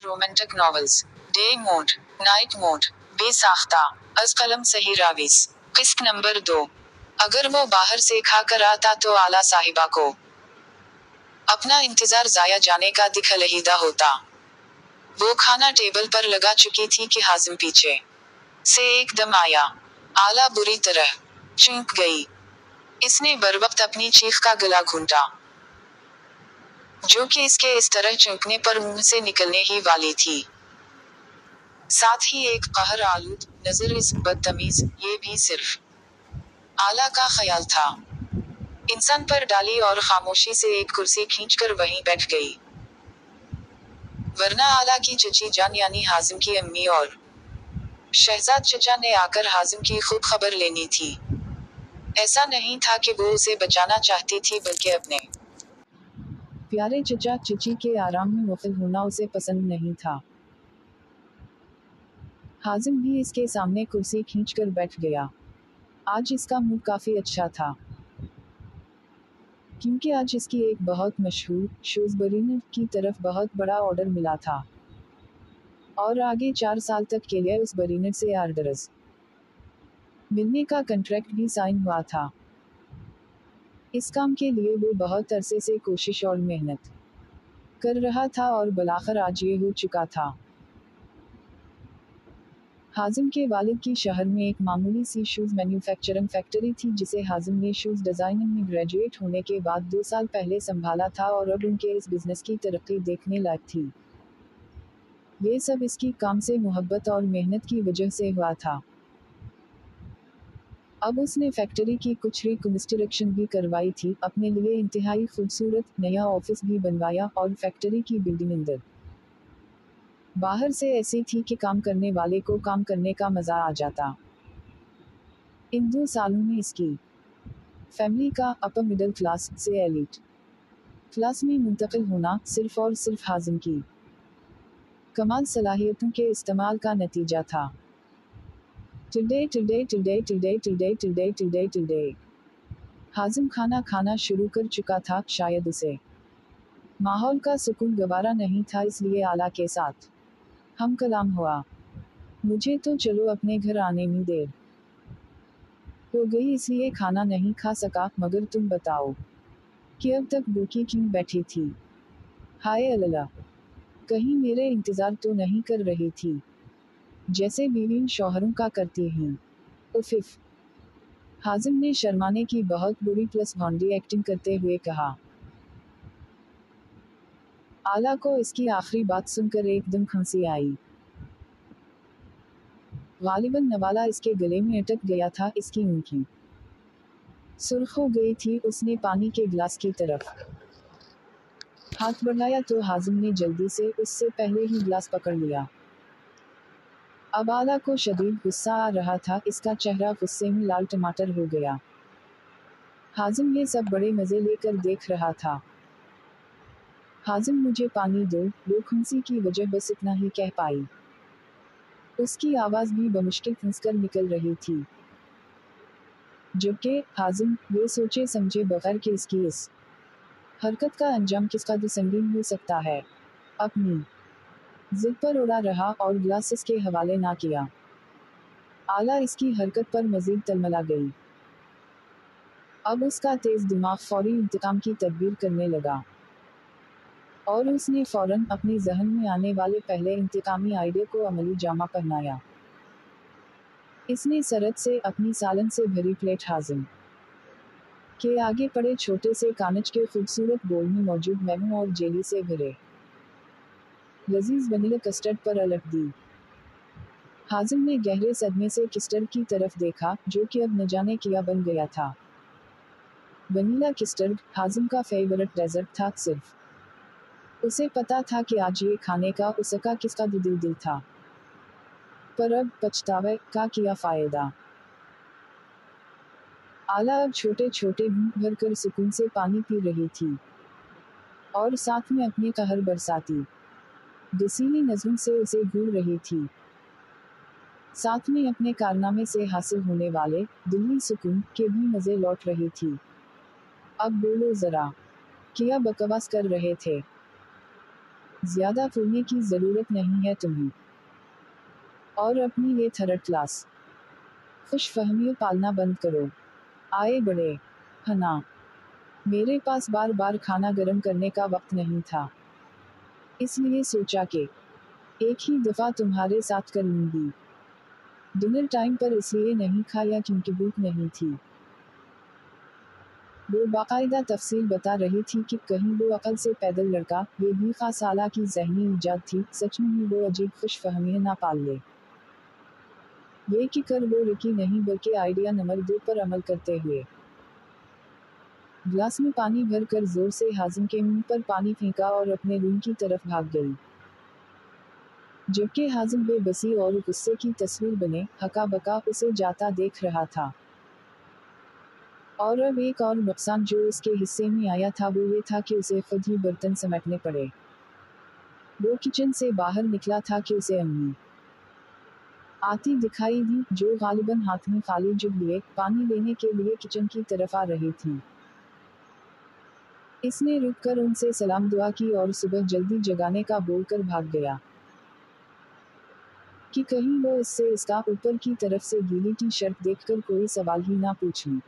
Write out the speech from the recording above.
Romantic novels, day mode, night mode, بے ساختہ، از قلم صحیح راویز۔ قسط نمبر 2۔ اگر وہ باہر سے کھا کر آتا تو اعلیٰ صاحبہ کو اپنا انتظار ضائع جانے کا دکھ علیحدہ ہوتا۔ وہ کھانا ٹیبل پر لگا چکی تھی کہ حازم پیچھے سے ایک دم آیا۔ اعلیٰ بری طرح چونک گئی۔ اس نے بروقت اپنی چیخ کا گلا گھونٹا، جو کہ اس کے اس طرح چونکنے پر منہ سے نکلنے ہی والی تھی۔ ساتھ ہی ایک قہر آلود نظر اس بدتمیز، یہ بھی صرف اعلیٰ کا خیال تھا۔ انسان پر ڈالی اور خاموشی سے ایک کرسی کھینچ کر وہیں بیٹھ گئی۔ ورنہ اعلیٰ کی چچی جان یعنی حازم کی امی اور شہزاد چچا نے آ کر حازم کی خوب خبر لینی تھی۔ ایسا نہیں تھا کہ وہ اسے بچانا چاہتی تھی بلکہ اپنے پیارے چچا چچی کے آرام میں مخل ہونا اسے پسند نہیں تھا۔ حازم بھی اس کے سامنے کرسی کھینچ کر بیٹھ گیا۔ آج اس کا موڈ کافی اچھا تھا، کیونکہ آج اس کی ایک بہت مشہور شوزبرینر کی طرف بہت بڑا آرڈر ملا تھا، اور آگے 4 سال تک کے لیے اس برینر سے آرڈرز ملنے کا کنٹریکٹ بھی سائن ہوا تھا۔ اس کام کے لیے وہ بہت عرصے سے کوشش اور محنت کر رہا تھا اور بالآخر آج یہ ہو چکا تھا۔ حازم کے والد کی شہر میں ایک معمولی سی شوز مینوفیکچرنگ فیکٹری تھی جسے حازم نے شوز ڈیزائننگ میں گریجویٹ ہونے کے بعد 2 سال پہلے سنبھالا تھا، اور اب ان کے اس بزنس کی ترقی دیکھنے لائق تھی۔ یہ سب اس کی کام سے محبت اور محنت کی وجہ سے ہوا تھا۔ اب اس نے فیکٹری کی کچھ ریکنسٹرکشن بھی کروائی تھی، اپنے لیے انتہائی خوبصورت نیا آفس بھی بنوایا، اور فیکٹری کی بلڈنگ اندر باہر سے ایسی تھی کہ کام کرنے والے کو کام کرنے کا مزہ آ جاتا۔ ان 2 سالوں میں اس کی فیملی کا اپر مڈل کلاس سے ایلیٹ کلاس میں منتقل ہونا صرف اور صرف حازم کی کمال صلاحیتوں کے استعمال کا نتیجہ تھا۔ حازم کھانا کھانا شروع کر چکا تھا، شاید اسے ماحول کا سکون گوارا نہیں تھا، اس لیے اعلیٰ کے ساتھ ہم کلام ہوا۔ مجھے تو چلو اپنے گھر آنے میں دیر ہو گئی اس لیے کھانا نہیں کھا سکا، مگر تم بتاؤ کہ اب تک بھوکی کیوں بیٹھی تھی؟ ہائے اللہ، کہیں میرے انتظار تو نہیں کر رہی تھی، جیسے بیویاں شوہروں کا کرتی ہیں۔ اف حازم نے شرمانے کی بہت بری پلس بھونڈی ایکٹنگ کرتے ہوئے کہا۔ اعلیٰ کو اس کی آخری بات سن کر ایک دم کھانسی آئی۔ غالباً نوالہ اس کے گلے میں اٹک گیا تھا، اس کی آنکھیں سرخ ہو گئی تھی۔ اس نے پانی کے گلاس کی طرف ہاتھ بڑھایا تو حازم نے جلدی سے اس سے پہلے ہی گلاس پکڑ لیا۔ اب اعلیٰ کو شدید غصہ آ رہا تھا، اس کا چہرہ غصے میں لال ٹماٹر ہو گیا۔ حازم یہ سب بڑے مزے لے کر دیکھ رہا تھا۔ حازم مجھے پانی دو، وہ کھانسی کی وجہ بس اتنا ہی کہہ پائی۔ اس کی آواز بھی بمشکل پھنس کر نکل رہی تھی، جبکہ حازم یہ سوچے سمجھے بغیر کہ اس کی اس حرکت کا انجام کس قدر سنگین ہو سکتا ہے، اپنی ضد پر اڑا رہا اور گلاس اس کے حوالے نہ کیا۔ اعلیٰ اس کی حرکت پر مزید تلملا گئی۔ اب اس کا تیز دماغ فوری انتقام کی تدبیر کرنے لگا، اور اس نے فوراً اپنے ذہن میں آنے والے پہلے انتقامی آئیڈے کو عملی جامہ پہنایا۔ اس نے سرعت سے اپنی سالن سے بھری پلیٹ حازم کے آگے پڑے چھوٹے سے کانچ کے خوبصورت بول میں موجود میووں اور جیلی سے بھرے لذیذ ونیلا کسٹرڈ پر الٹ دی۔ حازم نے گہرے صدمے سے کسٹرڈ کی طرف دیکھا، جو کہ اب نہ جانے کیا بن گیا تھا۔ ونیلا کسٹرڈ حازم کا فیورٹ ڈیزرٹ تھا، صرف اسے پتا تھا کہ آج یہ کھانے کا اس کا کس کا دل تھا، پر اب پچھتاوے کا کیا فائدہ۔ اعلیٰ اب چھوٹے چھوٹے گھونٹ بھر کر سکون سے پانی پی رہی تھی، اور ساتھ میں اپنے قہر برساتی ڈسیلی نظروں سے اسے گھور رہی تھی، ساتھ میں اپنے کارنامے سے حاصل ہونے والے دلی سکون کے بھی مزے لوٹ رہی تھی۔ اب بولو ذرا، کیا بکواس کر رہے تھے؟ زیادہ پڑھنے کی ضرورت نہیں ہے تمہیں، اور اپنی یہ تھرڈ کلاس خوش فہمیوں پالنا بند کرو۔ آئے بڑے ہنا، میرے پاس بار بار کھانا گرم کرنے کا وقت نہیں تھا، اس لیے سوچا کہ ایک ہی دفعہ تمہارے ساتھ کر لوں گی۔ ڈنر ٹائم پر اس لیے نہیں کھایا کیونکہ بھوک نہیں تھی۔ وہ باقاعدہ تفصیل بتا رہی تھی کہ کہیں وہ عقل سے پیدل لڑکا، یہ بھی خاص سالہ کی ذہنی ایجاد تھی، سچ میں ہی وہ عجیب خوش فہمیاں نہ پال لے۔ یہ کہ کر وہ رکی نہیں بلکہ آئیڈیا نمبر 2 پر عمل کرتے ہوئے گلاس میں پانی بھر کر زور سے حازم کے منہ پر پانی پھینکا اور اپنے روم کی طرف بھاگ گئی، جبکہ حازم بے بسی اور غصے کی تصویر بنے ہکا بکا اسے جاتا دیکھ رہا تھا۔ اور اب ایک اور نقصان جو اس کے حصے میں آیا تھا وہ یہ تھا کہ اسے خود ہی برتن سمیٹنے پڑے۔ وہ کچن سے باہر نکلا تھا کہ اسے امی آتی دکھائی دی، جو غالباً ہاتھ میں خالی جگ لیے پانی لینے کے لیے کچن کی طرف آ رہی تھی۔ اس نے رک کر ان سے سلام دعا کی اور صبح جلدی جگانے کا بول کر بھاگ گیا کہ کہیں وہ اس سے اس کا اوپر کی طرف سے گیلی ٹی شرٹ دیکھ کر کوئی سوال ہی نہ پوچھ لیں۔